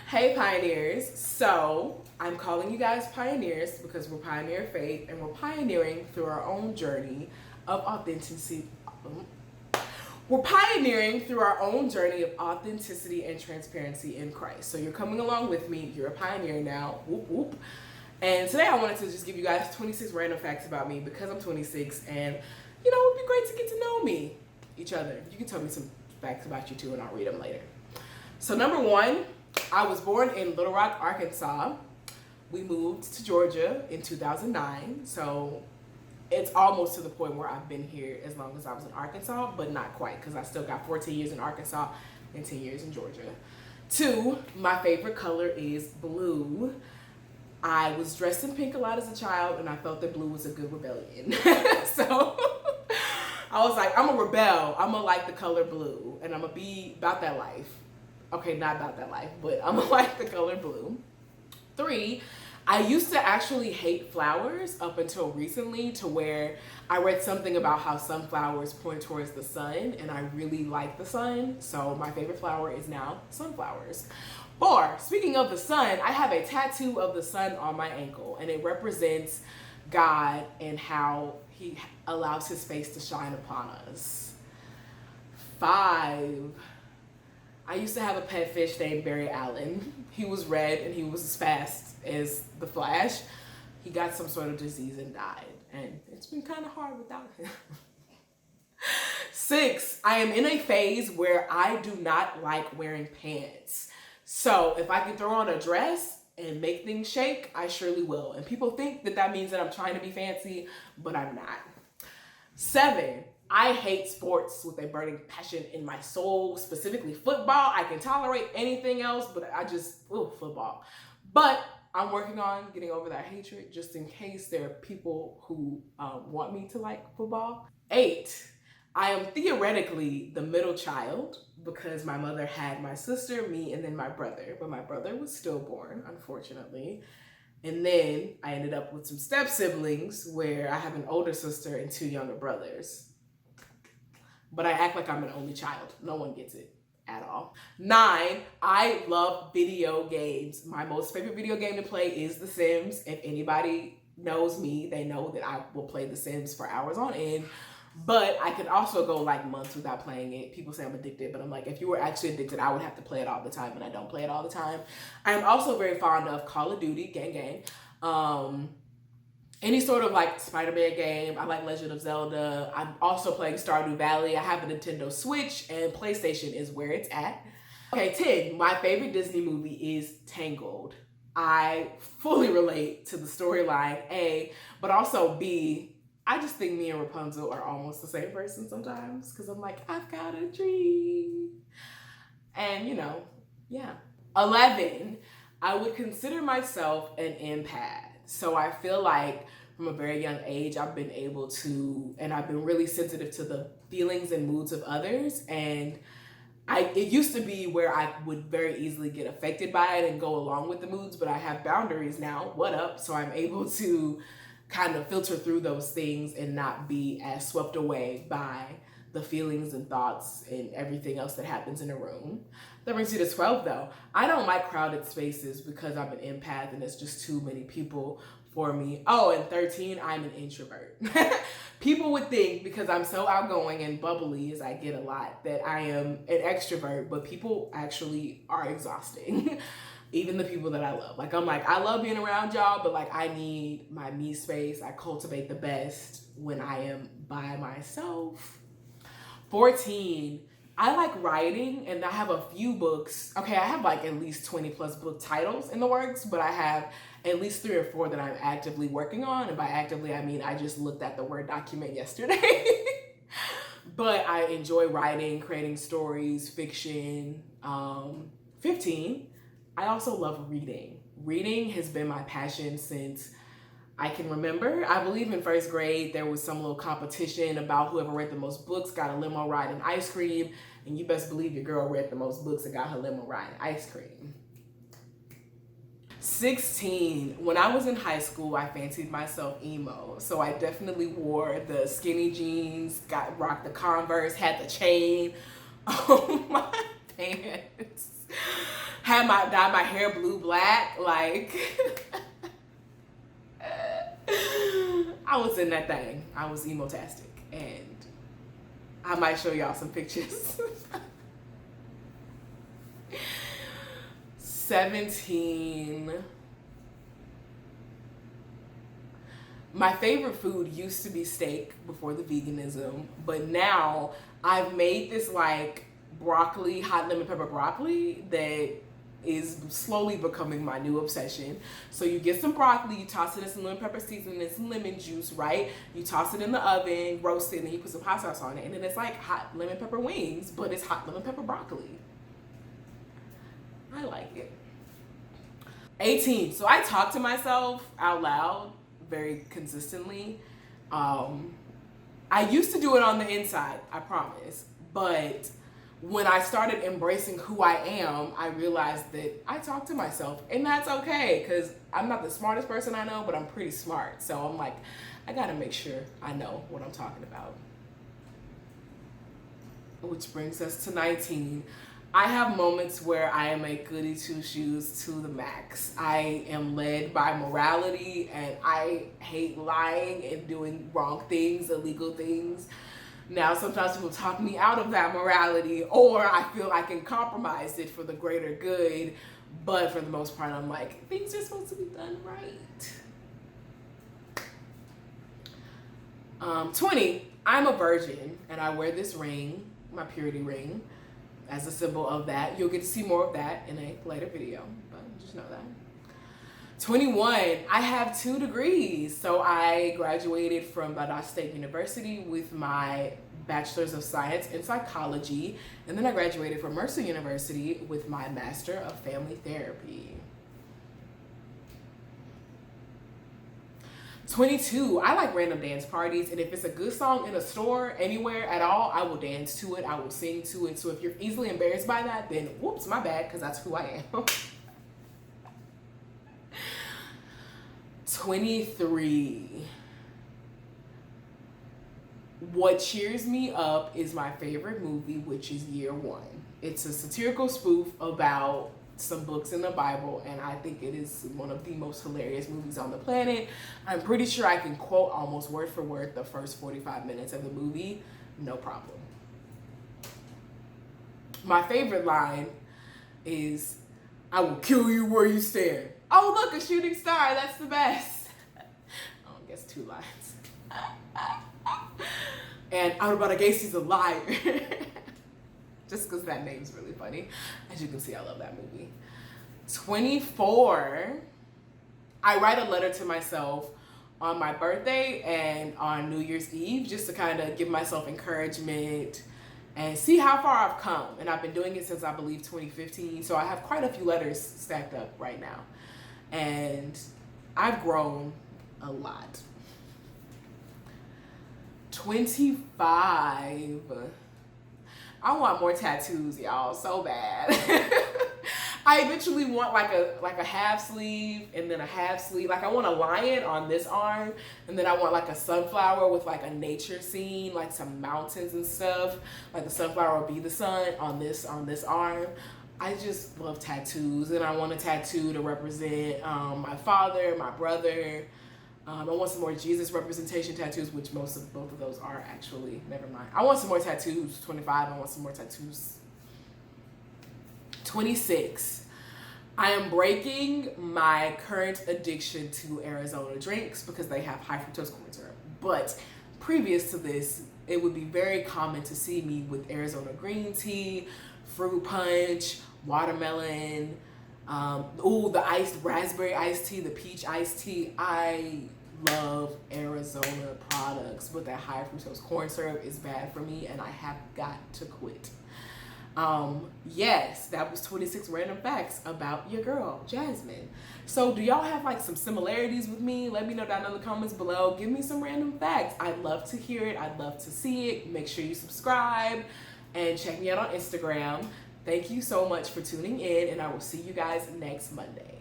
Hey pioneers. So I'm calling you guys pioneers because we're pioneer faith and we're pioneering through our own journey of authenticity. We're pioneering through our own journey of authenticity and transparency in Christ. So you're coming along with me. You're a pioneer now. Whoop whoop. And today I wanted to just give you guys 26 random facts about me because I'm 26 and it would be great to get to know each other. You can tell me some facts about you too and I'll read them later. So number one, I was born in Little Rock, Arkansas. We moved to Georgia in 2009. So it's almost to the point where I've been here as long as I was in Arkansas, but not quite because I still got 14 years in Arkansas and 10 years in Georgia. Two, my favorite color is blue. I was dressed in pink a lot as a child and I felt that blue was a good rebellion. So I was like, I'm a rebel. I'm gonna like the color blue and I'm gonna be about that life. Okay, not about that life, but I'm gonna like the color blue. Three, I used to actually hate flowers up until recently to where I read something about how sunflowers point towards the sun and I really like the sun. So my favorite flower is now sunflowers. Four, speaking of the sun, I have a tattoo of the sun on my ankle and it represents God and how he allows his face to shine upon us. Five, I used to have a pet fish named Barry Allen. He was red and he was as fast as the Flash. He got some sort of disease and died. And it's been kind of hard without him. Six, I am in a phase where I do not like wearing pants. So if I can throw on a dress and make things shake, I surely will. And people think that means that I'm trying to be fancy, but I'm not. Seven, I hate sports with a burning passion in my soul, specifically football. I can tolerate anything else, but football. But I'm working on getting over that hatred just in case there are people who want me to like football. Eight, I am theoretically the middle child because my mother had my sister, me, and then my brother. But my brother was stillborn, unfortunately. And then I ended up with some step siblings where I have an older sister and two younger brothers. But I act like I'm an only child. No one gets it at all. Nine, I love video games. My most favorite video game to play is The Sims. If anybody knows me, they know that I will play The Sims for hours on end. But I could also go like months without playing it. People say I'm addicted, but I'm like, if you were actually addicted, I would have to play it all the time, and I don't play it all the time. I am also very fond of Call of Duty, gang. Any sort of like Spider-Man game. I like Legend of Zelda. I'm also playing Stardew Valley. I have a Nintendo Switch and PlayStation is where it's at. Okay, 10. My favorite Disney movie is Tangled. I fully relate to the storyline, A, but also B, I just think me and Rapunzel are almost the same person sometimes because I'm like, I've got a dream. And yeah. 11, I would consider myself an empath. So I feel like from a very young age, I've been able to, and I've been really sensitive to the feelings and moods of others. And it used to be where I would very easily get affected by it and go along with the moods, but I have boundaries now. What up? So I'm able to kind of filter through those things and not be as swept away by the feelings and thoughts and everything else that happens in a room. That brings you to 12 though. I don't like crowded spaces because I'm an empath and it's just too many people for me. Oh, and 13, I'm an introvert. People would think because I'm so outgoing and bubbly as I get a lot that I am an extrovert, but people actually are exhausting. Even the people that I love. Like, I'm like, I love being around y'all, but like, I need my me space. I cultivate the best when I am by myself. 14, I like writing and I have a few books. Okay, I have like at least 20 plus book titles in the works, but I have at least 3 or 4 that I'm actively working on. And by actively, I mean, I just looked at the Word document yesterday. But I enjoy writing, creating stories, fiction. 15, I also love reading. Reading has been my passion since I can remember. I believe in first grade, there was some little competition about whoever read the most books got a limo ride and ice cream. And you best believe your girl read the most books and got her limo ride and ice cream. 16, when I was in high school, I fancied myself emo. So I definitely wore the skinny jeans, rocked the Converse, had the chain on my pants. dyed my hair blue black. Like, I was in that thing. I was emo-tastic. And I might show y'all some pictures. 17. My favorite food used to be steak before the veganism, but now I've made this like broccoli, hot lemon pepper broccoli that is slowly becoming my new obsession. So you get some broccoli, you toss it in some lemon pepper seasoning and some lemon juice, right? You toss it in the oven, roast it, and then you put some hot sauce on it, and then it's like hot lemon pepper wings, but it's hot lemon pepper broccoli. I like it. 18. So I talk to myself out loud very consistently. I used to do it on the inside, I promise. But when I started embracing who I am, I realized that I talk to myself, and that's okay, because I'm not the smartest person I know, but I'm pretty smart. So I'm like, I gotta make sure I know what I'm talking about. Which brings us to 19. I have moments where I am a goody two-shoes to the max. I am led by morality, and I hate lying and doing wrong things, illegal things. Now, sometimes people talk me out of that morality, or I feel I can compromise it for the greater good, but for the most part, I'm like, things are supposed to be done right. 20, I'm a virgin, and I wear this ring, my purity ring, as a symbol of that. You'll get to see more of that in a later video, but just know that. 21, I have 2 degrees. So I graduated from Badass State University with my Bachelor's of Science in Psychology, and then I graduated from Mercer University with my Master of Family Therapy. 22, I like random dance parties, and if it's a good song in a store, anywhere at all, I will dance to it, I will sing to it. So if you're easily embarrassed by that, then whoops, my bad, because that's who I am. 23, what cheers me up is my favorite movie, which is Year One. It's a satirical spoof about some books in the Bible, and I think it is one of the most hilarious movies on the planet. I'm pretty sure I can quote almost word for word the first 45 minutes of the movie, no problem. My favorite line is, "I will kill you where you stand." Oh, look, a shooting star, that's the best. Oh, I guess 2 lines. And Audubon Gacy's a liar. Just because that name's really funny. As you can see, I love that movie. 24, I write a letter to myself on my birthday and on New Year's Eve, just to kind of give myself encouragement and see how far I've come. And I've been doing it since, I believe, 2015. So I have quite a few letters stacked up right now. And I've grown a lot. 25. I want more tattoos, y'all, so bad. I eventually want like a half sleeve and then a half sleeve. Like I want a lion on this arm, and then I want like a sunflower with like a nature scene, like some mountains and stuff. Like the sunflower will be the sun on this arm. I just love tattoos, and I want a tattoo to represent my father, my brother. I want some more Jesus representation tattoos, which both of those are actually. Never mind. I want some more tattoos. 25, I want some more tattoos. 26, I am breaking my current addiction to Arizona drinks because they have high fructose corn syrup. But previous to this, it would be very common to see me with Arizona green tea, fruit punch, watermelon, the iced raspberry iced tea, the peach iced tea. I love Arizona products, but that high fructose corn syrup is bad for me, and I have got to quit. Yes, that was 26 random facts about your girl, Jasmine. So do y'all have like some similarities with me? Let me know down in the comments below. Give me some random facts. I'd love to hear it. I'd love to see it. Make sure you subscribe and check me out on Instagram. Thank you so much for tuning in, and I will see you guys next Monday.